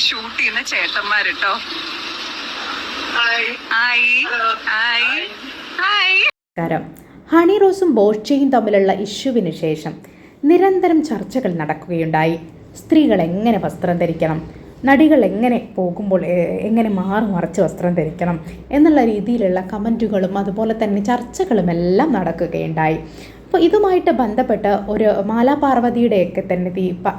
Shoot ചെയ്യുന്ന ചേട്ടന്മാരുട്ടോ. Honey റോസും ബോഷയും തമ്മിലുള്ള ഇഷ്യൂവിന് ശേഷം നിരന്തരം ചർച്ചകൾ നടക്കുകയുണ്ടായി. സ്ത്രീകൾ എങ്ങനെ വസ്ത്രം ധരിക്കണം, നടികൾ എങ്ങനെ പോകുമ്പോൾ എങ്ങനെ മറച്ച് വസ്ത്രം ധരിക്കണം എന്നുള്ള രീതിയിലുള്ള കമൻറ്റുകളും അതുപോലെ തന്നെ ചർച്ചകളുമെല്ലാം നടക്കുകയുണ്ടായി. അപ്പോൾ ഇതുമായിട്ട് ബന്ധപ്പെട്ട് ഒരു മാലാ പാർവതിയുടെയൊക്കെ തന്നെ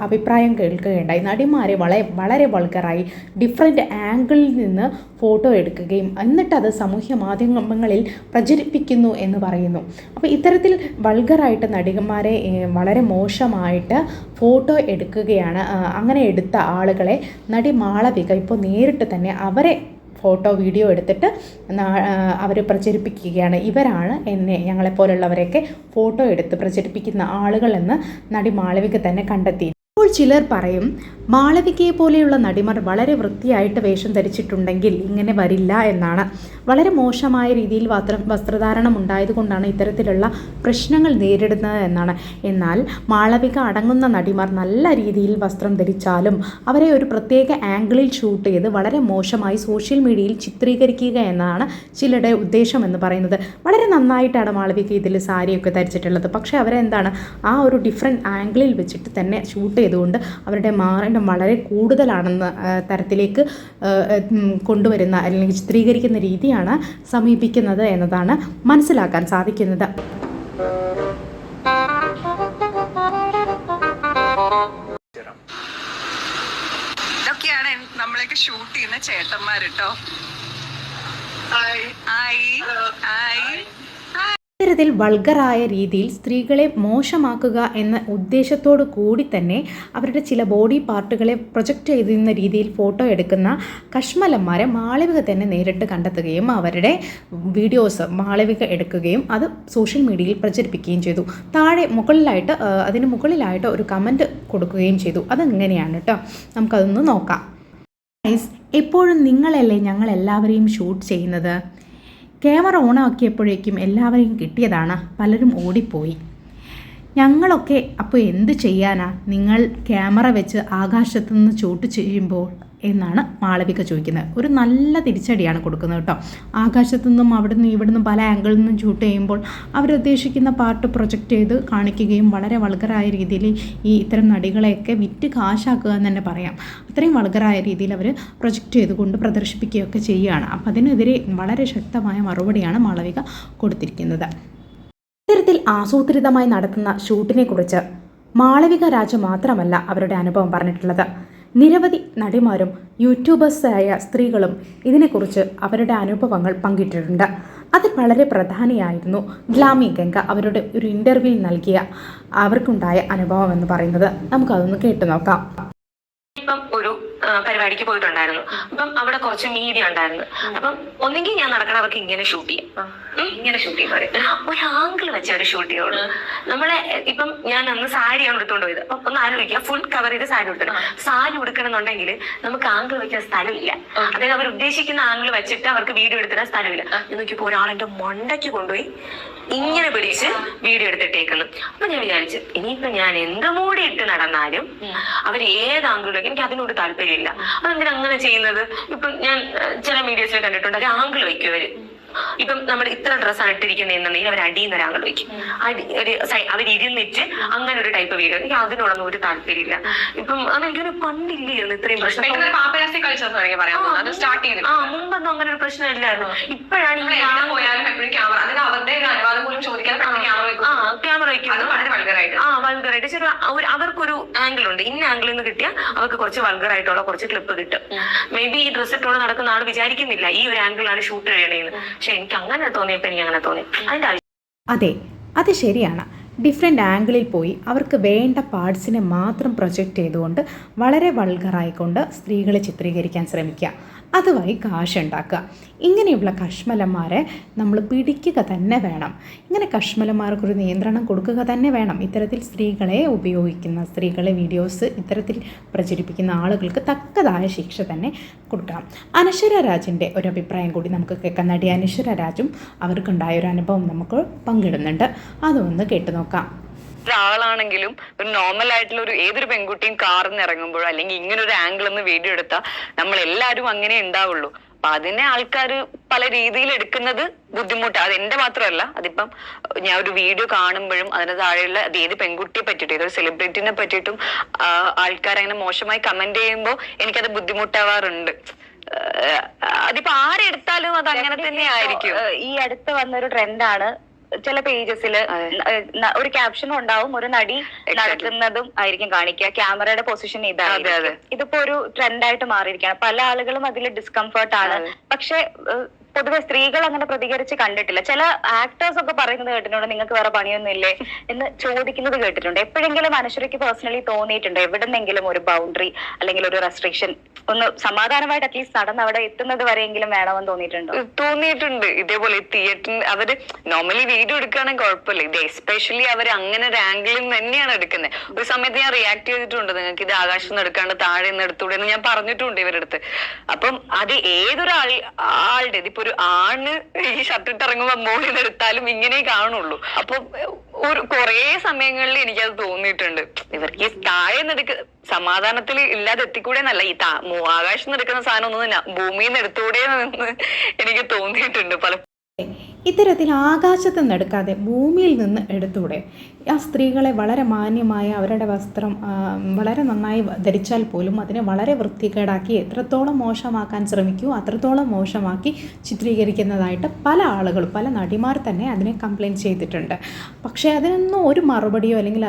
അഭിപ്രായം കേൾക്കുകയുണ്ടായി. നടിമാരെ വളരെ വൾഗറായി ഡിഫറെൻ്റ് ആംഗിളിൽ നിന്ന് ഫോട്ടോ എടുക്കുകയും എന്നിട്ടത് സാമൂഹ്യ മാധ്യമങ്ങളിൽ പ്രചരിപ്പിക്കുന്നു എന്ന് പറയുന്നു. അപ്പോൾ ഇത്തരത്തിൽ വൾഗറായിട്ട് നടികന്മാരെ വളരെ മോശമായിട്ട് ഫോട്ടോ എടുക്കുകയാണ്. അങ്ങനെ എടുത്ത ആളുകളെ നടി മാളവിക ഇപ്പോൾ നേരിട്ട് തന്നെ അവരെ ഫോട്ടോ വീഡിയോ എടുത്തിട്ട് അവർ പ്രചരിപ്പിക്കുകയാണ്. ഇവരാണ് ഞങ്ങളെപ്പോലുള്ളവരെയൊക്കെ ഫോട്ടോ എടുത്ത് പ്രചരിപ്പിക്കുന്ന ആളുകളെന്ന് നടി മാളവിക തന്നെ കണ്ടെത്തി. ഇപ്പോൾ ചിലർ പറയും മാളവികയെ പോലെയുള്ള നടിമാർ വളരെ വൃത്തിയായിട്ട് വേഷം ധരിച്ചിട്ടുണ്ടെങ്കിൽ ഇങ്ങനെ വരില്ല എന്നാണ്. വളരെ മോശമായ രീതിയിൽ വസ്ത്രധാരണം ഉണ്ടായതുകൊണ്ടാണ് ഇത്തരത്തിലുള്ള പ്രശ്നങ്ങൾ നേരിടുന്നത് എന്നാണ്. എന്നാൽ മാളവിക അടങ്ങുന്ന നടിമാർ നല്ല രീതിയിൽ വസ്ത്രം ധരിച്ചാലും അവരെ ഒരു പ്രത്യേക ആംഗിളിൽ ഷൂട്ട് ചെയ്ത് വളരെ മോശമായി സോഷ്യൽ മീഡിയയിൽ ചിത്രീകരിക്കുക എന്നതാണ് ചിലരുടെ ഉദ്ദേശം എന്ന് പറയുന്നത്. വളരെ നന്നായിട്ടാണ് മാളവിക ഇതിൽ സാരിയൊക്കെ ധരിച്ചിട്ടുള്ളത്. പക്ഷേ അവരെന്താണ് ആ ഒരു ഡിഫറെൻറ്റ് ആംഗിളിൽ വെച്ചിട്ട് തന്നെ ഷൂട്ട് ചെയ്തുകൊണ്ട് അവരുടെ മാനം വളരെ കൂടുതലാണെന്ന തരത്തിലേക്ക് കൊണ്ടുവരുന്ന അല്ലെങ്കിൽ ചിത്രീകരിക്കുന്ന രീതിയാണ് സമീപിക്കുന്നത് എന്നതാണ് മനസ്സിലാക്കാൻ സാധിക്കുന്നത്. ഇതൊക്കെയാണ് നമ്മളൊക്കെ ഷൂട്ട് ചെയ്യുന്ന ചേട്ടന്മാരുട്ടോ. ഇത്തരത്തിൽ വൾഗറായ രീതിയിൽ സ്ത്രീകളെ മോശമാക്കുക എന്ന ഉദ്ദേശത്തോടു കൂടി തന്നെ അവരുടെ ചില ബോഡി പാർട്ടുകളെ പ്രൊജക്റ്റ് ചെയ്യുന്ന രീതിയിൽ ഫോട്ടോ എടുക്കുന്ന കശ്മലന്മാരെ മാളവിക തന്നെ നേരിട്ട് കണ്ടെത്തുകയും അവരുടെ വീഡിയോസ് മാളവിക എടുക്കുകയും അത് സോഷ്യൽ മീഡിയയിൽ പ്രചരിപ്പിക്കുകയും ചെയ്തു. അതിന് മുകളിലായിട്ട് ഒരു കമൻറ്റ് കൊടുക്കുകയും ചെയ്തു. അതെങ്ങനെയാണ് കേട്ടോ, നമുക്കതൊന്ന് നോക്കാം. എപ്പോഴും നിങ്ങളല്ലേ ഞങ്ങളെല്ലാവരെയും ഷൂട്ട് ചെയ്യുന്നത്. ക്യാമറ ഓണാക്കിയപ്പോഴേക്കും എല്ലാവരെയും കിട്ടിയതാണ്, പലരും ഓടിപ്പോയി. ഞങ്ങളൊക്കെ അപ്പോൾ എന്ത് ചെയ്യാനാ നിങ്ങൾ ക്യാമറ വെച്ച് ആകാശത്തുനിന്ന് ഷൂട്ട് ചെയ്യുമ്പോൾ എന്നാണ് മാളവിക ചോദിക്കുന്നത്. ഒരു നല്ല തിരിച്ചടിയാണ് കൊടുക്കുന്നത് കേട്ടോ. ആകാശത്തു നിന്നും അവിടെ നിന്നും ഇവിടെ നിന്നും പല ആംഗിളിൽ നിന്നും ഷൂട്ട് ചെയ്യുമ്പോൾ അവരുദ്ദേശിക്കുന്ന പാർട്ട് പ്രൊജക്റ്റ് ചെയ്ത് കാണിക്കുകയും വളരെ വൾഗറായ രീതിയിൽ ഇത്തരം നടികളെയൊക്കെ വിറ്റ് കാശാക്കുക എന്ന് തന്നെ പറയാം. അത്രയും വൾഗറായ രീതിയിൽ അവർ പ്രൊജക്റ്റ് ചെയ്തുകൊണ്ട് പ്രദർശിപ്പിക്കുകയൊക്കെ ചെയ്യുകയാണ്. അപ്പം അതിനെതിരെ വളരെ ശക്തമായ മറുപടിയാണ് മാളവിക കൊടുത്തിരിക്കുന്നത്. ഇത്തരത്തിൽ ആസൂത്രിതമായി നടത്തുന്ന ഷൂട്ടിനെ കുറിച്ച് മാളവിക രാജ മാത്രമല്ല അവരുടെ അനുഭവം പറഞ്ഞിട്ടുള്ളത്. നിരവധി നടിമാരും യൂട്യൂബേഴ്സായ സ്ത്രീകളും ഇതിനെക്കുറിച്ച് അവരുടെ അനുഭവങ്ങൾ പങ്കിട്ടിട്ടുണ്ട്. അതിൽ വളരെ പ്രധാനിയായിരുന്നു ഗ്ലാമി ഗംഗ അവരുടെ ഒരു ഇൻ്റർവ്യൂവിൽ നൽകിയ അവർക്കുണ്ടായ അനുഭവം എന്ന് പറയുന്നത്. നമുക്കതൊന്ന് കേട്ടു നോക്കാം. ഇപ്പം ഒരു പരിപാടിക്ക് പോയിട്ടുണ്ടായിരുന്നു. അപ്പം അവിടെ കുറച്ച് മീഡിയ ഉണ്ടായിരുന്നു. അപ്പം ഒന്നെങ്കിൽ ഞാൻ നടക്കണം, അവർക്ക് ഇങ്ങനെ ഷൂട്ട് ചെയ്യാം, ഇങ്ങനെ ഷൂട്ട് ചെയ്യുമ്പോൾ ഒരു ആംഗിൾ വെച്ച് അവർ ഷൂട്ട് ചെയ്യുള്ളൂ. നമ്മളെ ഇപ്പം ഞാൻ അന്ന് സാരിയാണ് എടുത്തുകൊണ്ട് പോയത്. അപ്പം ഒന്ന് ആലോചിക്കുക, ഫുൾ കവർ ചെയ്ത് സാരി ഉടുക്കണം. സാരി ഉടുക്കണം എന്നുണ്ടെങ്കിൽ നമുക്ക് ആംഗിൾ വെക്കാൻ സ്ഥലമില്ല. അതായത് അവർ ഉദ്ദേശിക്കുന്ന ആംഗിൾ വെച്ചിട്ട് അവർക്ക് വീഡിയോ എടുത്തിടാൻ സ്ഥലമില്ല. നോക്കിയപ്പോൾ ഒരാളെന്റെ മണ്ടയ്ക്ക് കൊണ്ടുപോയി ഇങ്ങനെ പിടിച്ച് വീഡിയോ എടുത്തിട്ടേക്കുന്നു. അപ്പൊ ഞാൻ വിചാരിച്ചു, ഇനിയിപ്പോ ഞാൻ എന്ത് മൂടി ഇട്ട് നടന്നാലും അവർ ഏത് ആംഗിളിലേക്ക്, എനിക്ക് അതിനോട് താല്പര്യമില്ല. അതെന്തിനാ അങ്ങനെ ചെയ്യുന്നത്? ഇപ്പൊ ഞാൻ ചില മീഡിയസിൽ കണ്ടിട്ടുണ്ട്, ഒരു ആംഗിൾ വയ്ക്കും അവര്. ഇപ്പം നമ്മുടെ ഇത്ര ഡ്രസ്സാണ് ഇട്ടിരിക്കുന്നതെന്നുണ്ടെങ്കിൽ അവർ അടിയുന്ന ഒരാൾ വയ്ക്കും. അവരിരുന്നിട്ട് അങ്ങനെ ഒരു ടൈപ്പ് വീഡിയോ. എനിക്ക് അതിനോടൊന്നും ഒരു താല്പര്യമില്ല. ഇപ്പം അതെനിക്കൊരു പണ്ടില്ലായിരുന്നു ഇത്രയും പ്രശ്നം. മുമ്പൊന്നും അങ്ങനെ ഒരു പ്രശ്നമില്ലായിരുന്നു. ഇപ്പോഴാണ് ക്യാമറ വയ്ക്കുന്നത് വൾഗറായിട്ട്. ചില അവർക്കൊരു ആംഗിൾ ഉണ്ട്. ഇന്ന ആംഗിളിൽ നിന്ന് കിട്ടിയാൽ അവർക്ക് കുറച്ച് വൾഗറായിട്ടുള്ള കുറച്ച് ക്ലിപ്പ് കിട്ടും. മേ ബി ഈ ഡ്രസ്സ് ഇട്ടോടെ നടക്കുന്ന ആൾ വിചാരിക്കുന്നില്ല ഈ ഒരു ആംഗിളാണ് ഷൂട്ട് ചെയ്യണേന്ന്. പക്ഷെ എനിക്ക് അങ്ങനെ തോന്നിയപ്പോൾ എനിക്ക് അങ്ങനെ തോന്നി. അതെ, അത് ശരിയാണ്. ഡിഫറെൻ്റ് ആംഗിളിൽ പോയി അവർക്ക് വേണ്ട പാർട്സിനെ മാത്രം പ്രൊജക്റ്റ് ചെയ്തുകൊണ്ട് വളരെ വൾഗറായിക്കൊണ്ട് സ്ത്രീകളെ ചിത്രീകരിക്കാൻ ശ്രമിക്കുക. അതുവഴി കാശുണ്ടാക്കുക. ഇങ്ങനെയുള്ള കശ്മലന്മാരെ നമ്മൾ പിടിക്കുക തന്നെ വേണം. ഇങ്ങനെ കശ്മലന്മാർക്കൊരു നിയന്ത്രണം കൊടുക്കുക തന്നെ വേണം. ഇത്തരത്തിൽ സ്ത്രീകളെ ഉപയോഗിക്കുന്ന സ്ത്രീകളെ വീഡിയോസ് ഇത്തരത്തിൽ പ്രചരിപ്പിക്കുന്ന ആളുകൾക്ക് തക്കതായ ശിക്ഷ തന്നെ കൊടുക്കണം. അനശ്വര രാജിൻ്റെ ഒരു അഭിപ്രായം കൂടി നമുക്ക് കേൾക്കാം. നടി അനശ്വര രാജും അവർക്കുണ്ടായ ഒരു അനുഭവം നമുക്ക് പങ്കിടുന്നുണ്ട്. അതൊന്ന് കേട്ടു നോക്കാം. ഒരാളാണെങ്കിലും ഒരു നോർമൽ ആയിട്ടുള്ള ഏതൊരു പെൺകുട്ടിയും കാറിൽ നിന്ന് ഇറങ്ങുമ്പോഴോ അല്ലെങ്കിൽ ഇങ്ങനെ ഒരു ആംഗിൾ ഒന്ന് വീഡിയോ എടുത്താൽ നമ്മൾ എല്ലാവരും അങ്ങനെ ഉണ്ടാവുള്ളൂ. അപ്പൊ അതിനെ ആൾക്കാർ പല രീതിയിൽ എടുക്കുന്നത് ബുദ്ധിമുട്ടാണ്. അത് എന്റെ മാത്രമല്ല, അതിപ്പം ഞാൻ ഒരു വീഡിയോ കാണുമ്പോഴും അതിന് താഴെയുള്ള അത് ഏത് പെൺകുട്ടിയെ പറ്റിയിട്ടും ഏതൊരു സെലിബ്രിറ്റിനെ പറ്റിയിട്ടും ആൾക്കാർ അങ്ങനെ മോശമായി കമന്റ് ചെയ്യുമ്പോൾ എനിക്കത് ബുദ്ധിമുട്ടാവാറുണ്ട്. അതിപ്പോ ആരെടുത്താലും അത് അങ്ങനെ തന്നെ ആയിരിക്കും. ഈ അടുത്ത് വന്നൊരു ട്രെൻഡാണ്. ചില പേജസിൽ ഒരു ക്യാപ്ഷനും ഉണ്ടാവും, ഒരു നടി നടക്കുന്നതും ആയിരിക്കും കാണിക്കുക, ക്യാമറയുടെ പൊസിഷൻ ഇതാണ്. ഇതിപ്പോ ഒരു ട്രെൻഡായിട്ട് മാറിയിരിക്കുകയാണ്. പല ആളുകളും അതിൽ ഡിസ്കംഫർട്ട് ആണ്. പക്ഷെ പൊതുവെ സ്ത്രീകൾ അങ്ങനെ പ്രതികരിച്ച് കണ്ടിട്ടില്ല. ചില ആക്ടേഴ്സ് ഒക്കെ പറയുന്നത് കേട്ടിട്ടുണ്ട്, നിങ്ങൾക്ക് വേറെ പണിയൊന്നും ഇല്ലേ എന്ന് ചോദിക്കുന്നത് കേട്ടിട്ടുണ്ട്. എപ്പോഴെങ്കിലും അനശ്വരയ്ക്ക് പേഴ്സണലി തോന്നിയിട്ടുണ്ട് എവിടെന്നെങ്കിലും ഒരു ബൗണ്ടറി അല്ലെങ്കിൽ ഒരു റെസ്ട്രിക്ഷൻ ഒന്ന് സമാധാനമായിട്ട് അറ്റ്ലീസ്റ്റ് നടന്ന് അവിടെ എത്തുന്നത് വരെയെങ്കിലും വേണമെന്ന് തോന്നിയിട്ടുണ്ട്. ഇതേപോലെ തിയേറ്ററിൽ അവര് നോർമലി വീഡിയോ എടുക്കുകയാണെങ്കിൽ കുഴപ്പമില്ല, ഇത് എസ്പെഷ്യലി അവർ അങ്ങനെ ഒരു ആംഗിളിൽ തന്നെയാണ് എടുക്കുന്നത്. ഒരു സമയത്ത് ഞാൻ റിയാക്ട് ചെയ്തിട്ടുണ്ട്, നിങ്ങൾക്ക് ഇത് ആകാശത്ത് നിന്ന് എടുക്കാണ്ട് താഴെ നിന്ന് എടുത്തൂടെ എന്ന് ഞാൻ പറഞ്ഞിട്ടുണ്ട് ഇവരുടെ അടുത്ത്. അപ്പം അത് ഏതൊരാളുടെ ഇതിപ്പോ ഒരു ആണ് ഈ ഷർട്ടിട്ട് ഇറങ്ങുമ്പോ മോളിൽ നിന്ന് എടുത്താലും ഇങ്ങനെ കാണുള്ളൂ. അപ്പൊ കുറെ സമയങ്ങളിൽ എനിക്കത് തോന്നിയിട്ടുണ്ട്, ഇവർക്ക് ഈ താഴെ നിന്ന് സമാധാനത്തിൽ ഇല്ലാതെ എത്തിക്കൂടെ എന്നല്ല, ഈ ആകാശത്ത് നിന്ന് എടുക്കുന്ന സാധനം ഒന്നും ഭൂമിയിൽ നിന്ന് എടുത്തുകൂടെ എന്ന് എനിക്ക് തോന്നിയിട്ടുണ്ട് പല. ഇത്തരത്തിൽ ആകാശത്ത് നിന്ന് എടുക്കാതെ ഭൂമിയിൽ നിന്ന് എടുത്തൂടെ? ആ സ്ത്രീകളെ വളരെ മാന്യമായ അവരുടെ വസ്ത്രം വളരെ നന്നായി ധരിച്ചാൽ പോലും അതിനെ വളരെ വൃത്തികേടാക്കി എത്രത്തോളം മോശമാക്കാൻ ശ്രമിക്കൂ അത്രത്തോളം മോശമാക്കി ചിത്രീകരിക്കുന്നതായിട്ട് പല ആളുകളും, പല നടിമാർ തന്നെ അതിനെ കംപ്ലയിൻറ്റ് ചെയ്തിട്ടുണ്ട്. പക്ഷേ അതിനൊന്നും ഒരു മറുപടിയോ അല്ലെങ്കിൽ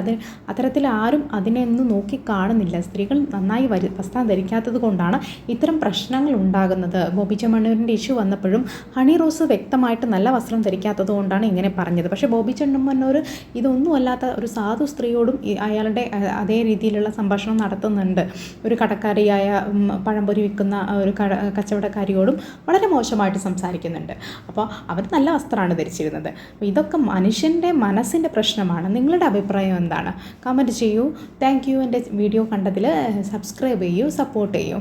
അത്തരത്തിൽ ആരും അതിനെയൊന്നും നോക്കി കാണുന്നില്ല. സ്ത്രീകൾ നന്നായി വസ്ത്രം ധരിക്കാത്തത് കൊണ്ടാണ് ഇത്തരം പ്രശ്നങ്ങൾ ഉണ്ടാകുന്നത്. ബോബി ചെമ്മണ്ണൂരിൻ്റെ ഇഷ്യൂ വന്നപ്പോഴും ഹണി റോസ് വ്യക്തമായിട്ട് നല്ല വസ്ത്രം ധരിക്കാത്തത് കൊണ്ടാണ് ഇങ്ങനെ പറഞ്ഞത്. പക്ഷേ ബോബി ചെമ്മണ്ണൂർ ഇതൊന്നും അല്ലാത്ത ഒരു സാധു സ്ത്രീയോടും അയാളുടെ അതേ രീതിയിലുള്ള സംഭാഷണം നടത്തുന്നുണ്ട്. ഒരു കടക്കാരിയായ പഴംപൊരി വിൽക്കുന്ന ഒരു കച്ചവടക്കാരിയോടും വളരെ മോശമായിട്ട് സംസാരിക്കുന്നുണ്ട്. അപ്പോൾ അവർ നല്ല വസ്ത്രമാണ് ധരിച്ചിരുന്നത്. അപ്പോൾ ഇതൊക്കെ മനുഷ്യൻ്റെ മനസ്സിൻ്റെ പ്രശ്നമാണ്. നിങ്ങളുടെ അഭിപ്രായം എന്താണ്? കമൻറ്റ് ചെയ്യൂ. Thank you. എൻ്റെ വീഡിയോ കണ്ടതിൽ സബ്സ്ക്രൈബ് ചെയ്യൂ, സപ്പോർട്ട് ചെയ്യൂ.